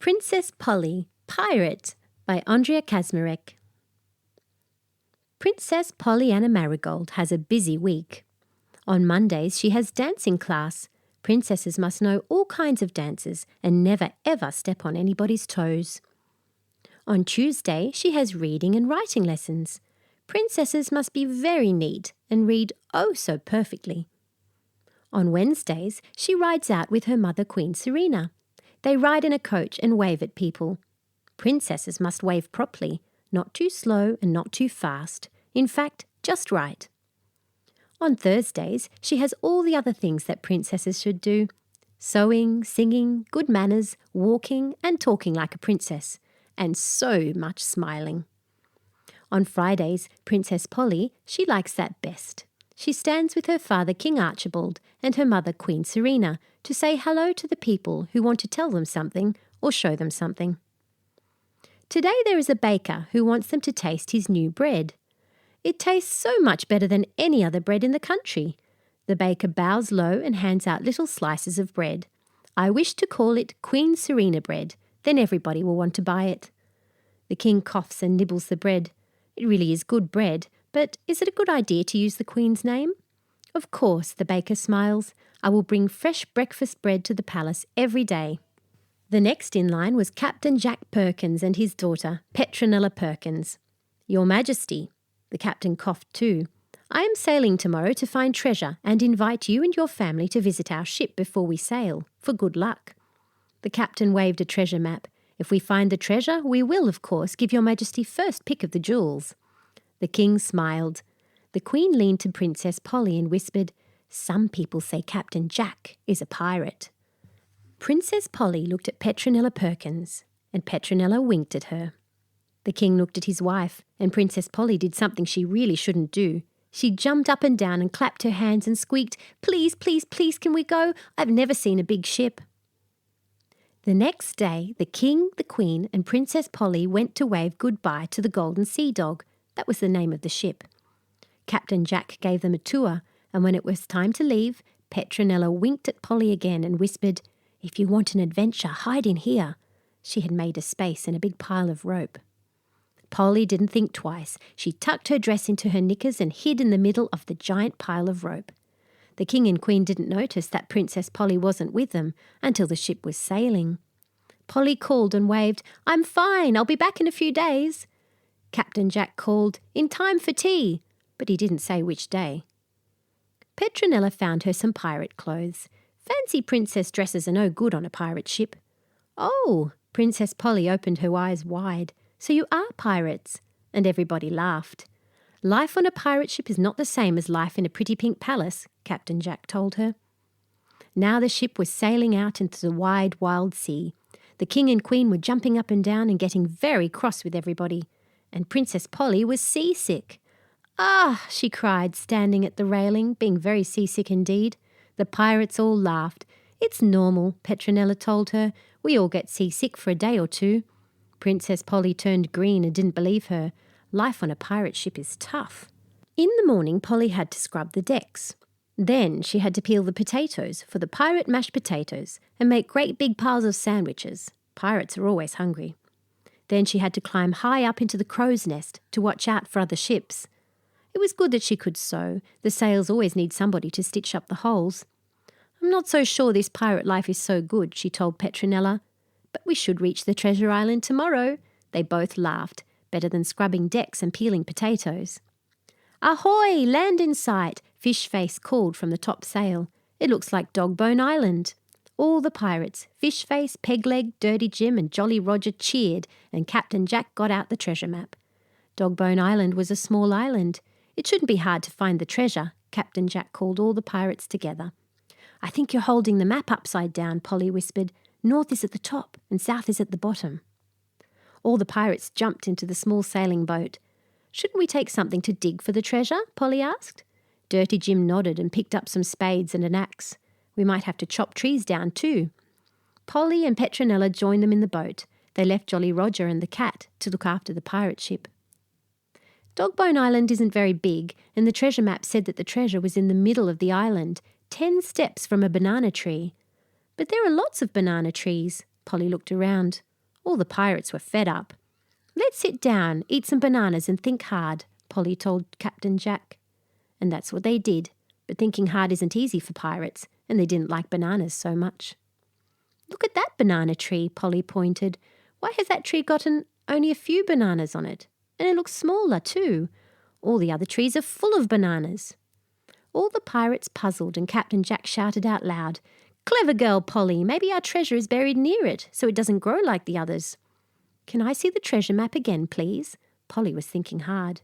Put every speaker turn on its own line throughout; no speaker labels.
Princess Polly, Pirate by Andrea Kazmarek. Princess Pollyanna Marigold has a busy week. On Mondays she has dancing class. Princesses must know all kinds of dances and never ever step on anybody's toes. On Tuesday she has reading and writing lessons. Princesses must be very neat and read oh so perfectly. On Wednesdays she rides out with her mother Queen Serena. They ride in a coach and wave at people. Princesses must wave properly, not too slow and not too fast. In fact, just right. On Thursdays, she has all the other things that princesses should do. Sewing, singing, good manners, walking and talking like a princess, and so much smiling. On Fridays, Princess Polly, she likes that best. She stands with her father King Archibald and her mother Queen Serena to say hello to the people who want to tell them something or show them something. Today there is a baker who wants them to taste his new bread. It tastes so much better than any other bread in the country. The baker bows low and hands out little slices of bread. I wish to call it Queen Serena bread, then everybody will want to buy it. The king coughs and nibbles the bread. It really is good bread, but is it a good idea to use the Queen's name? Of course, the baker smiles. I will bring fresh breakfast bread to the palace every day. The next in line was Captain Jack Perkins and his daughter, Petronella Perkins. Your Majesty, the captain coughed too. I am sailing tomorrow to find treasure and invite you and your family to visit our ship before we sail, for good luck. The captain waved a treasure map. If we find the treasure, we will, of course, give your Majesty first pick of the jewels. The king smiled. The Queen leaned to Princess Polly and whispered, Some people say Captain Jack is a pirate. Princess Polly looked at Petronella Perkins, and Petronella winked at her. The king looked at his wife, and Princess Polly did something she really shouldn't do. She jumped up and down and clapped her hands and squeaked, Please, please, please, can we go? I've never seen a big ship. The next day, the king, the queen, and Princess Polly went to wave goodbye to the Golden Sea Dog. That was the name of the ship. Captain Jack gave them a tour, and when it was time to leave, Petronella winked at Polly again and whispered, If you want an adventure, hide in here. She had made a space in a big pile of rope. Polly didn't think twice. She tucked her dress into her knickers and hid in the middle of the giant pile of rope. The king and queen didn't notice that Princess Polly wasn't with them until the ship was sailing. Polly called and waved, I'm fine, I'll be back in a few days. Captain Jack called, In time for tea, but he didn't say which day. Petronella found her some pirate clothes. Fancy princess dresses are no good on a pirate ship. Oh, Princess Polly opened her eyes wide. So you are pirates? And everybody laughed. Life on a pirate ship is not the same as life in a pretty pink palace, Captain Jack told her. Now the ship was sailing out into the wide, wild sea. The king and queen were jumping up and down and getting very cross with everybody. And Princess Polly was seasick. Ah, she cried, standing at the railing, being very seasick indeed. The pirates all laughed. It's normal, Petronella told her. We all get seasick for a day or two. Princess Polly turned green and didn't believe her. Life on a pirate ship is tough. In the morning, Polly had to scrub the decks. Then she had to peel the potatoes for the pirate mashed potatoes and make great big piles of sandwiches. Pirates are always hungry. Then she had to climb high up into the crow's nest to watch out for other ships. It was good that she could sew. The sails always need somebody to stitch up the holes. I'm not so sure this pirate life is so good, she told Petronella. But we should reach the treasure island tomorrow. They both laughed. Better than scrubbing decks and peeling potatoes. Ahoy! Land in sight! Fishface called from the top sail. It looks like Dogbone Island. All the pirates, Fishface, Pegleg, Dirty Jim and Jolly Roger cheered, and Captain Jack got out the treasure map. Dogbone Island was a small island. It shouldn't be hard to find the treasure. Captain Jack called all the pirates together. I think you're holding the map upside down, Polly whispered. North is at the top and south is at the bottom. All the pirates jumped into the small sailing boat. Shouldn't we take something to dig for the treasure? Polly asked. Dirty Jim nodded and picked up some spades and an axe. We might have to chop trees down too. Polly and Petronella joined them in the boat. They left Jolly Roger and the cat to look after the pirate ship. Dogbone Island isn't very big, and the treasure map said that the treasure was in the middle of the island, 10 steps from a banana tree. But there are lots of banana trees. Polly looked around. All the pirates were fed up. "Let's sit down, eat some bananas and think hard," Polly told Captain Jack. And that's what they did, but thinking hard isn't easy for pirates, and they didn't like bananas so much. "Look at that banana tree," Polly pointed. "Why has that tree gotten only a few bananas on it? And it looks smaller too. All the other trees are full of bananas." All the pirates puzzled, and Captain Jack shouted out loud, "Clever girl, Polly, maybe our treasure is buried near it, so it doesn't grow like the others." "Can I see the treasure map again, please?" Polly was thinking hard.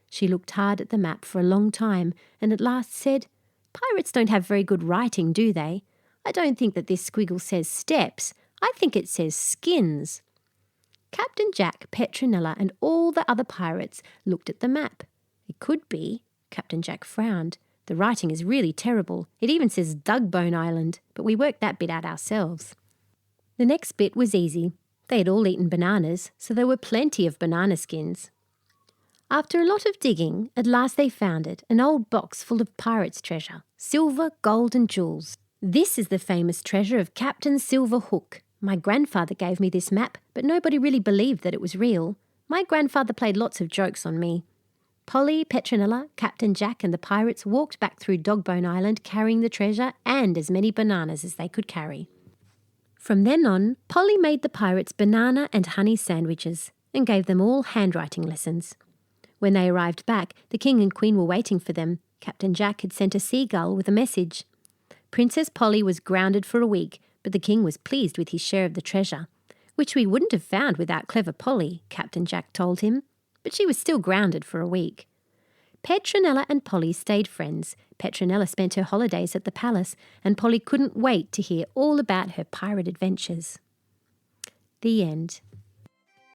She looked hard at the map for a long time and at last said, "Pirates don't have very good writing, do they? I don't think that this squiggle says steps. I think it says skins." Captain Jack, Petronella, and all the other pirates looked at the map. "It could be." Captain Jack frowned. "The writing is really terrible. It even says Dugbone Island, but we worked that bit out ourselves." The next bit was easy. They had all eaten bananas, so there were plenty of banana skins. After a lot of digging, at last they found it, an old box full of pirates' treasure, silver, gold and jewels. "This is the famous treasure of Captain Silver Hook. My grandfather gave me this map, but nobody really believed that it was real. My grandfather played lots of jokes on me." Polly, Petronella, Captain Jack and the pirates walked back through Dogbone Island carrying the treasure and as many bananas as they could carry. From then on, Polly made the pirates banana and honey sandwiches and gave them all handwriting lessons. When they arrived back, the King and Queen were waiting for them. Captain Jack had sent a seagull with a message. Princess Polly was grounded for a week, but the King was pleased with his share of the treasure, which we wouldn't have found without clever Polly, Captain Jack told him, but she was still grounded for a week. Petronella and Polly stayed friends. Petronella spent her holidays at the palace, and Polly couldn't wait to hear all about her pirate adventures. The end.